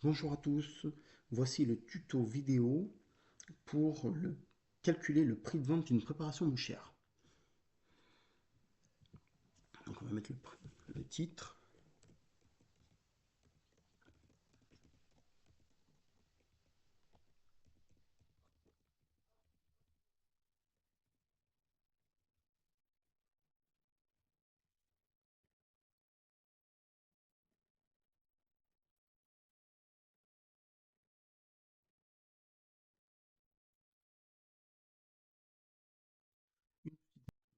Bonjour à tous, voici le tuto vidéo pour calculer le prix de vente d'une préparation mouchère. Donc on va mettre le titre.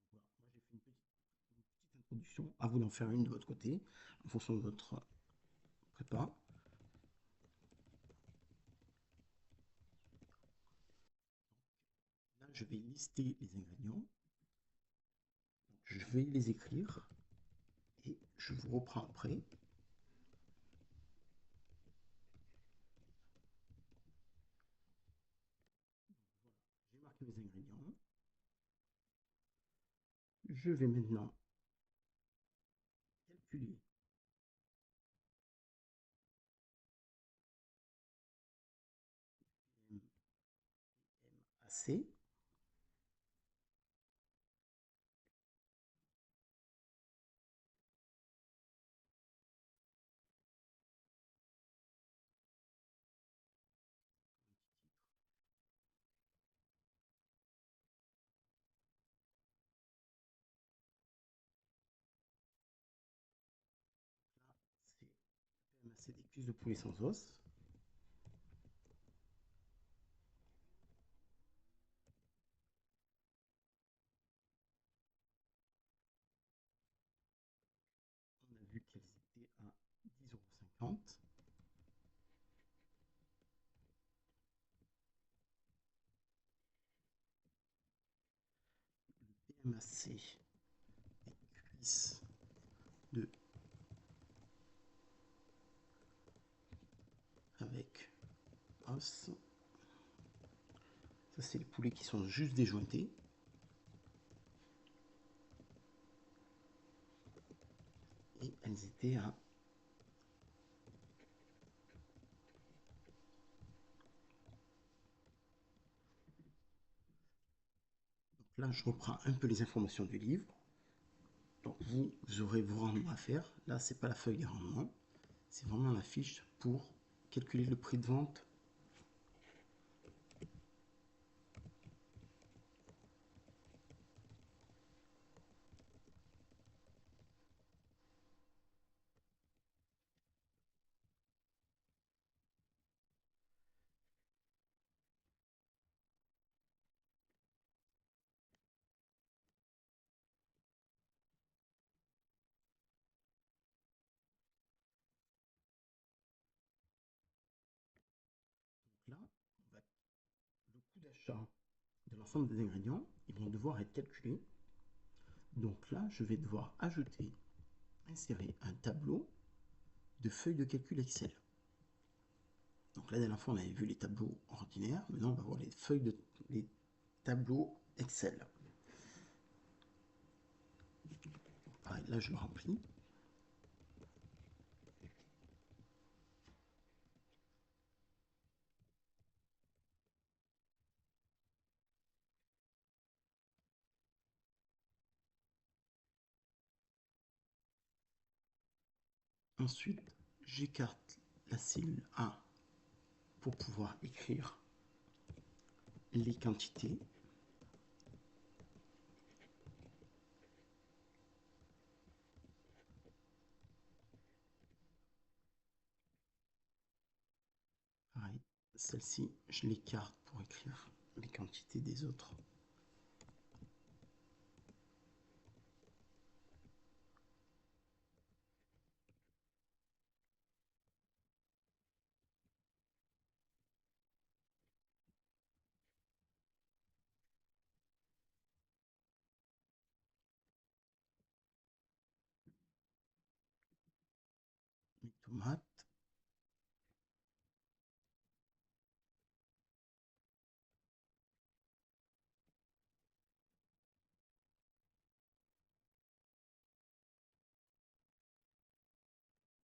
Voilà, moi j'ai fait une petite introduction, à vous d'en faire une de votre côté, en fonction de votre prépa. Là je vais lister les ingrédients, je vais les écrire et je vous reprends après. J'ai marqué les ingrédients. Je vais maintenant calculer MAC. Là c'est des cuisses de poulet sans os. On a vu qu'elles étaient à 10,50 €. Le PMAC des cuisses de avec os. Ça, c'est les poulets qui sont juste déjointés. Et elles étaient à donc là, je reprends un peu les informations du livre. Donc vous aurez vos rendements à faire. Là, c'est pas la feuille des rendements, c'est vraiment la fiche pour calculer le prix de vente. Donc là, le coût d'achat de l'ensemble des ingrédients, ils vont devoir être calculés. Donc là, je vais devoir insérer un tableau de feuilles de calcul Excel. Donc la dernière fois, on avait vu les tableaux ordinaires. Maintenant, on va voir les tableaux Excel. Pareil, là, je le remplis. Ensuite, j'écarte la cellule A pour pouvoir écrire les quantités. Pareil, celle-ci, je l'écarte pour écrire les quantités des autres. Les tomates.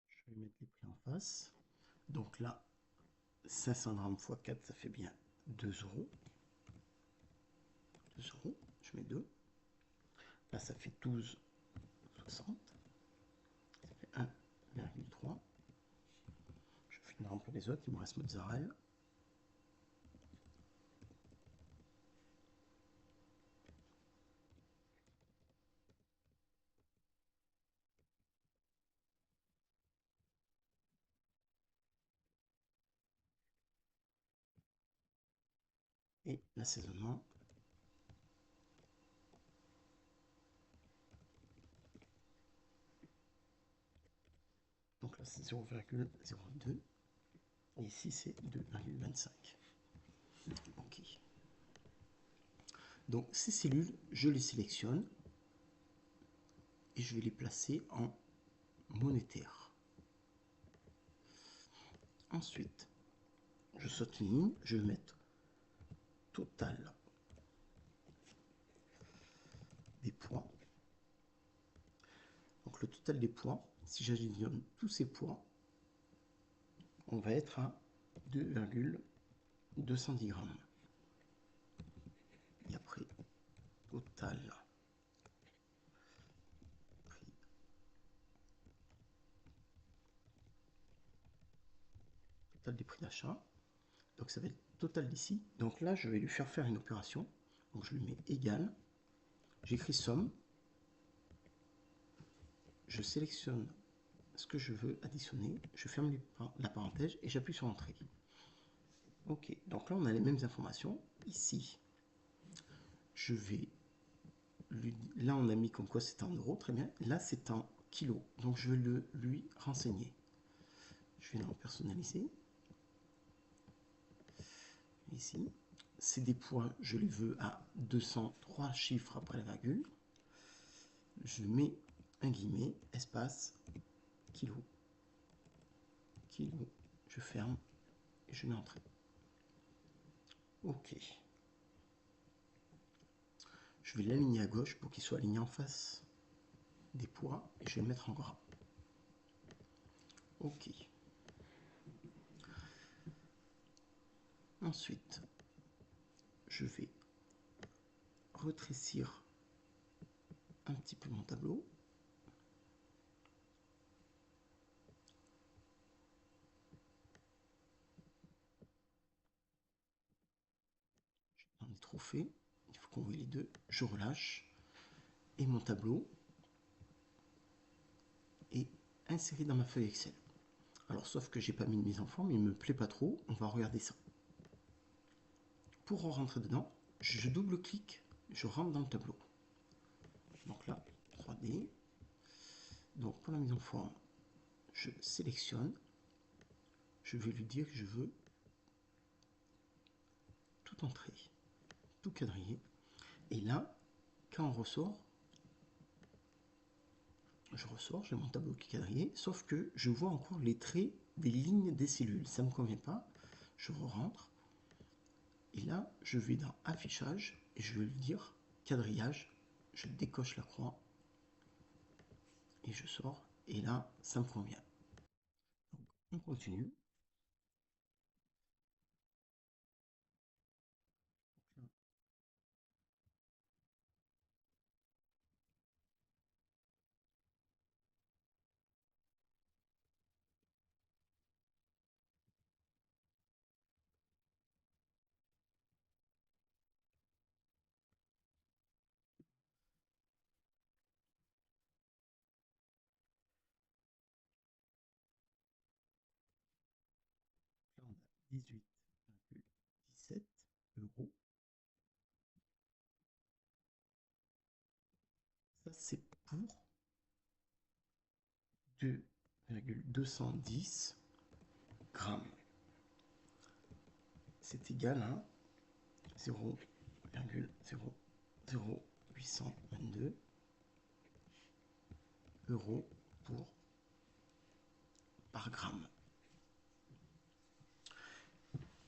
Je vais mettre les prix en face. Donc là, 500 grammes x 4, ça fait bien 2 euros. 2 euros, je mets 2. Là, ça fait 12,60. Ça fait 1,3. Je finis un peu les autres, il me reste mozzarella. Et l'assaisonnement. Donc là, c'est 0,02. Et ici, c'est 2,25. Ok. Donc ces cellules, je les sélectionne et je vais les placer en monétaire. Ensuite, je saute une ligne, je vais mettre total des poids. Donc le total des poids, si j'additionne tous ces poids, on va être à 2,210 grammes. Et après, total prix, total des prix d'achat. Donc ça va être total d'ici. Donc là, je vais lui faire une opération. Donc je lui mets égal. J'écris somme. Je sélectionne ce que je veux additionner. Je ferme la parenthèse et j'appuie sur Entrée. Ok, donc là on a les mêmes informations. Ici, je vais là on a mis comme quoi c'est en euros, très bien. Là c'est en kilos, donc je vais lui renseigner. Je vais le personnaliser. Ici, c'est des poids, je les veux à 203 chiffres après la virgule. Je mets un guillemet, espace, kilo, kilo, je ferme et je mets Entrée. Ok. Je vais l'aligner à gauche pour qu'il soit aligné en face des poids et je vais le mettre en gras. Ok. Ensuite, je vais retrécir un petit peu mon tableau. J'en ai trop fait. Il faut qu'on voit les deux. Je relâche. Et mon tableau est inséré dans ma feuille Excel. Alors, sauf que j'ai pas mis de mise en forme, il me plaît pas trop. On va regarder ça. Pour rentrer dedans, je double-clique, je rentre dans le tableau. Donc là, 3D. Donc pour la mise en forme, je sélectionne. Je vais lui dire que je veux tout entrer, tout quadriller. Et là, quand on ressort, je ressors, j'ai mon tableau qui est quadrillé, sauf que je vois encore les traits des lignes des cellules. Ça ne me convient pas. Je re-rentre. Et là, je vais dans Affichage et je vais lui dire Quadrillage. Je décoche la croix et je sors. Et là, ça me convient. Donc, on continue. Là, on a 18,17 euros. Ça, c'est pour 2,210 grammes. C'est égal à 0,00822 euros par gramme.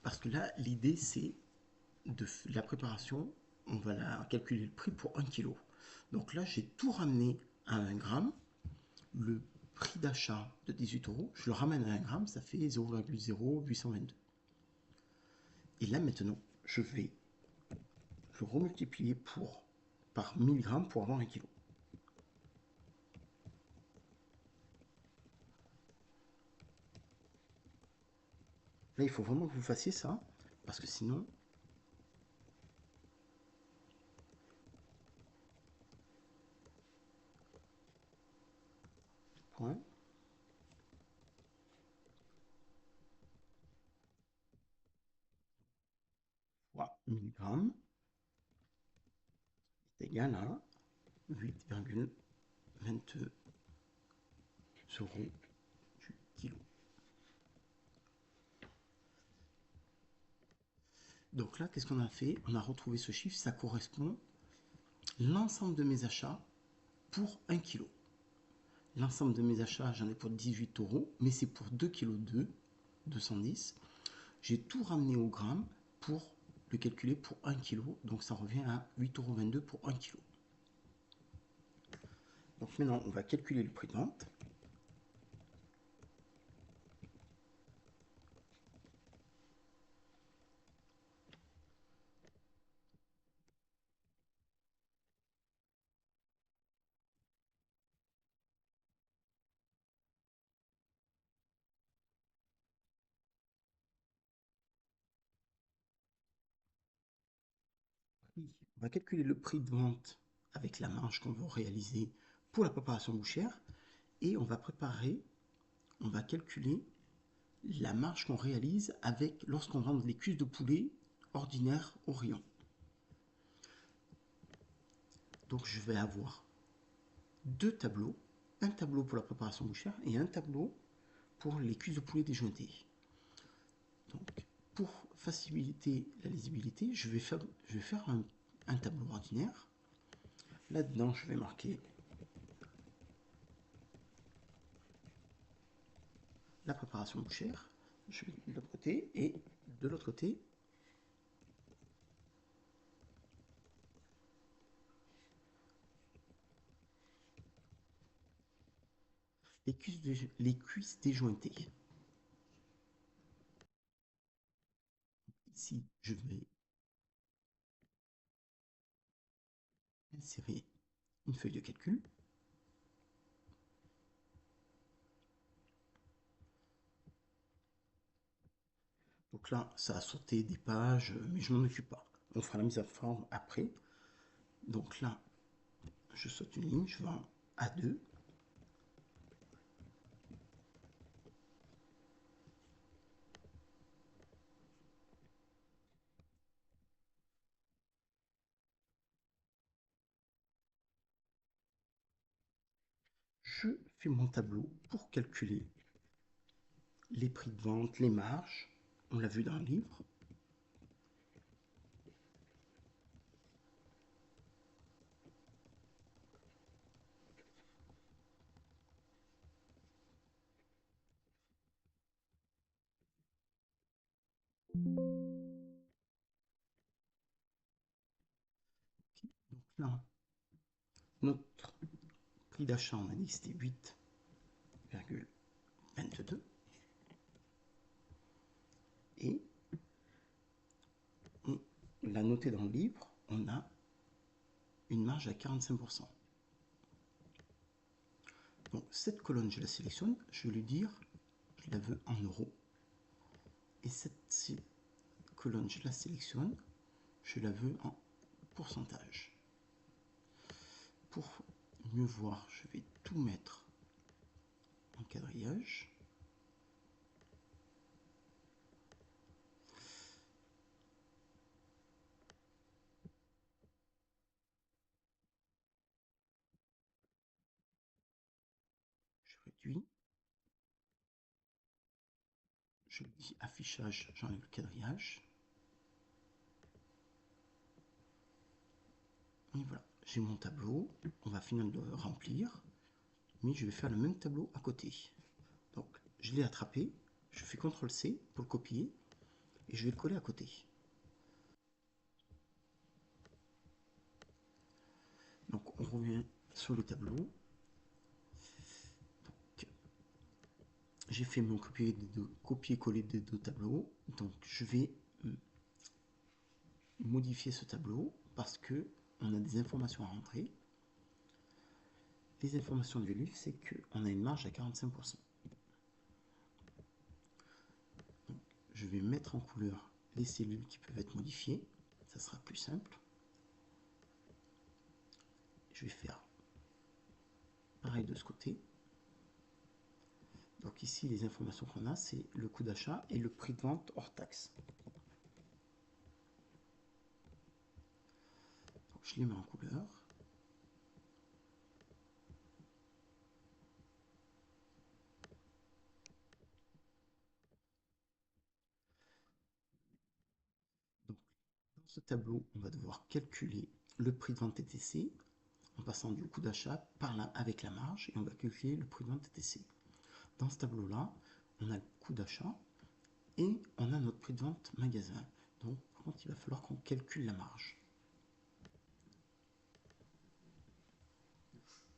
Parce que là, l'idée, c'est de la préparation, on va calculer le prix pour 1 kg. Donc là, j'ai tout ramené à 1 gramme. Le prix d'achat de 18 euros, je le ramène à 1 gramme, ça fait 0,0822. Et là maintenant, je vais le remultiplier par 1000 grammes pour avoir 1 kg. Là, il faut vraiment que vous fassiez ça, parce que sinon, point, fois 1000 grammes est égal à 8,22 euros du kilo. Donc là, qu'est-ce qu'on a fait? On a retrouvé ce chiffre, ça correspond l'ensemble de mes achats pour 1 kg. L'ensemble de mes achats, j'en ai pour 18 euros, mais c'est pour 2 kg 210. J'ai tout ramené au gramme pour le calculer pour 1 kg, donc ça revient à 8,22 € pour 1 kg. Donc maintenant, on va calculer le prix de vente. On va calculer le prix de vente avec la marge qu'on veut réaliser pour la préparation bouchère et on va calculer la marge qu'on réalise avec lorsqu'on vend les cuisses de poulet ordinaires au rayon. Donc je vais avoir deux tableaux, un tableau pour la préparation bouchère et un tableau pour les cuisses de poulet déjointées. Donc pour faciliter la lisibilité, je vais faire un tableau ordinaire. Là-dedans, je vais marquer la préparation bouchère. Je vais de l'autre côté et de l'autre côté, les cuisses déjointées. Ici, je vais insérer une feuille de calcul. Donc là, ça a sauté des pages, mais je m'en occupe pas. On fera la mise en forme après. Donc là, je saute une ligne, je vais en A2. Je fais mon tableau pour calculer les prix de vente, les marges. On l'a vu dans le livre. Donc là, notre prix d'achat, on a dit que c'était 8,22. Et on l'a noté dans le livre, on a une marge à 45%. Donc cette colonne, je la sélectionne, je vais lui dire, je la veux en euros. Et cette colonne, je la sélectionne, je la veux en pourcentage. Pour mieux voir, je vais tout mettre en quadrillage. Je réduis. Je dis affichage, j'enlève le quadrillage. Et voilà, j'ai mon tableau. On va finir de le remplir. Mais je vais faire le même tableau à côté. Donc, je l'ai attrapé. Je fais CTRL-C pour le copier. Et je vais le coller à côté. Donc, on revient sur le tableau. Donc, j'ai fait mon copier-coller des deux tableaux. Donc je vais modifier ce tableau parce que on a des informations à rentrer. Les informations du livre, c'est qu'on a une marge à 45%. Donc, je vais mettre en couleur les cellules qui peuvent être modifiées. Ça sera plus simple. Je vais faire pareil de ce côté. Donc ici, les informations qu'on a, c'est le coût d'achat et le prix de vente hors taxe. Donc, je les mets en couleur. Donc, dans ce tableau, on va devoir calculer le prix de vente TTC en passant du coût d'achat par là avec la marge et on va calculer le prix de vente TTC. Dans ce tableau-là, on a le coût d'achat et on a notre prix de vente magasin. Donc, par contre, il va falloir qu'on calcule la marge.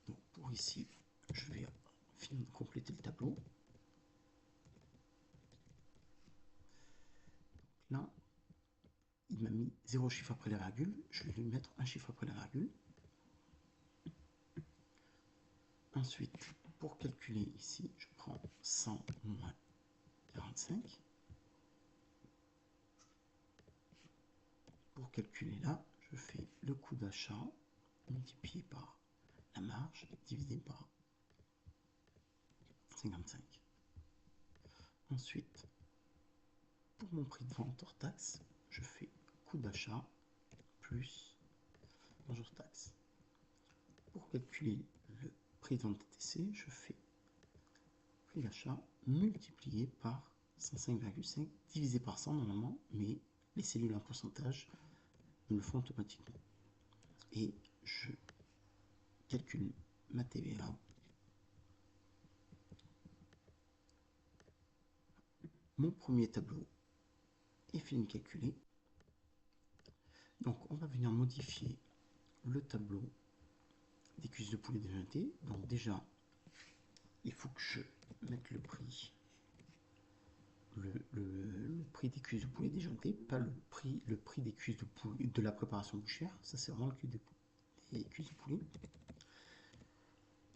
Donc, pour ici, je vais compléter le tableau. Là, il m'a mis 0 chiffre après la virgule. Je vais lui mettre un chiffre après la virgule. Ensuite, pour calculer ici, je prends 100 moins 45. Pour calculer là, je fais le coût d'achat multiplié par la marge divisé par 55. Ensuite, pour mon prix de vente hors taxe, je fais coût d'achat plus marge hors taxe. Pour calculer le prix de vente TTC, je fais prix d'achat multiplié par 105,5 divisé par 100 normalement, mais les cellules en pourcentage me le font automatiquement. Et je calcule ma TVA. Mon premier tableau est fini de calculer. Donc on va venir modifier le tableau des cuisses de poulet déjantées. Donc déjà, il faut que je mette le prix, le prix des cuisses de poulet déjantées, pas le prix des cuisses de poulet de la préparation bouchère. Ça c'est vraiment le prix des cuisses de poulet.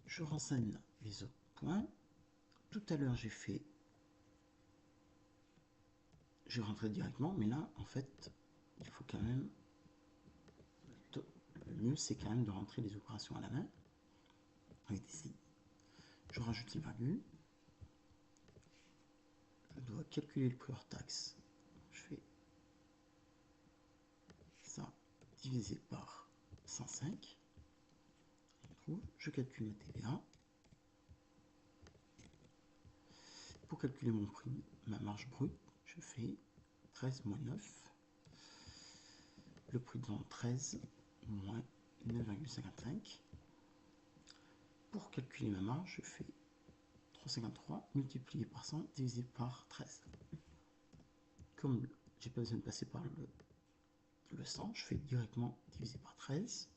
Je renseigne les autres points. Tout à l'heure j'ai rentré directement, mais là en fait il faut quand même, le mieux c'est quand même de rentrer les opérations à la main avec des signes. Je rajoute les virgules. Je dois calculer le prix hors taxe. Je fais ça divisé par 105. Je calcule ma TVA. Pour calculer mon prix, ma marge brute, je fais 13 moins 9. Le prix de vente 13 moins 9,55. Pour calculer ma marge, je fais 353 multiplié par 100 divisé par 13. Comme j'ai pas besoin de passer par le 100, je fais directement divisé par 13.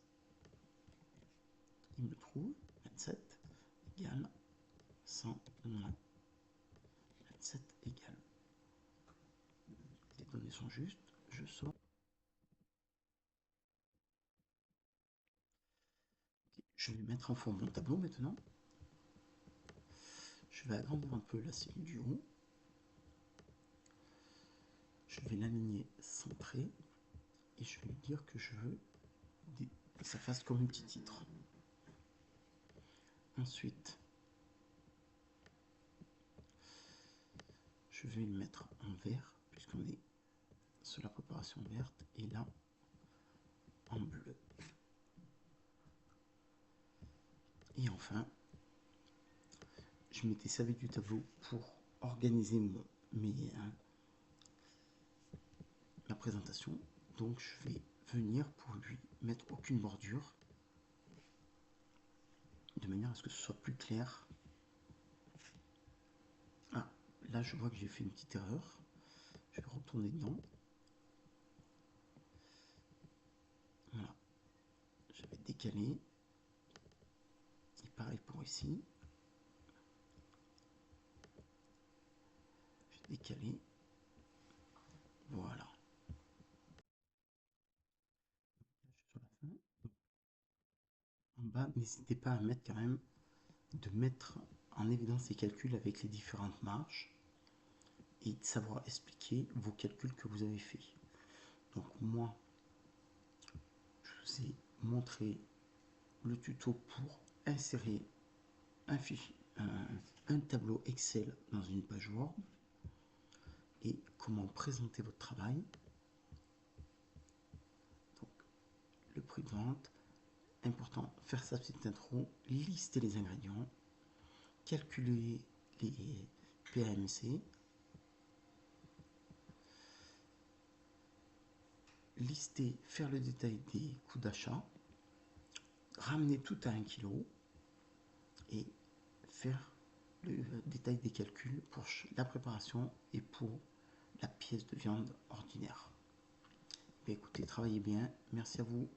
Il me trouve 27 égale 100 moins 27 égale. Les données sont justes, je sors. Okay, je vais mettre en forme mon tableau maintenant. Je vais agrandir un peu la cellule du haut. Je vais l'aligner centré et je vais lui dire que je veux que ça fasse comme un petit titre. Ensuite, je vais le mettre en vert puisqu'on est sur la préparation verte et là en bleu. Et enfin, je m'étais servi du tableau pour organiser ma présentation. Donc je vais venir pour lui mettre aucune bordure de manière à ce que ce soit plus clair. Ah, là je vois que j'ai fait une petite erreur. Je vais retourner dedans. Voilà. J'avais décalé. Et pareil pour ici. décaler. Voilà. Sur la fin. En bas, n'hésitez pas à mettre quand même, de mettre en évidence les calculs avec les différentes marges et de savoir expliquer vos calculs que vous avez fait. Donc moi, je vous ai montré le tuto pour insérer un fichier, un tableau Excel dans une page Word et comment présenter votre travail. Donc, le prix de vente, important, faire sa petite intro, lister les ingrédients, calculer les PAMC, lister, faire le détail des coûts d'achat, ramener tout à 1 kg et faire le détail des calculs pour la préparation et pour la pièce de viande ordinaire. Écoutez, travaillez bien, merci à vous.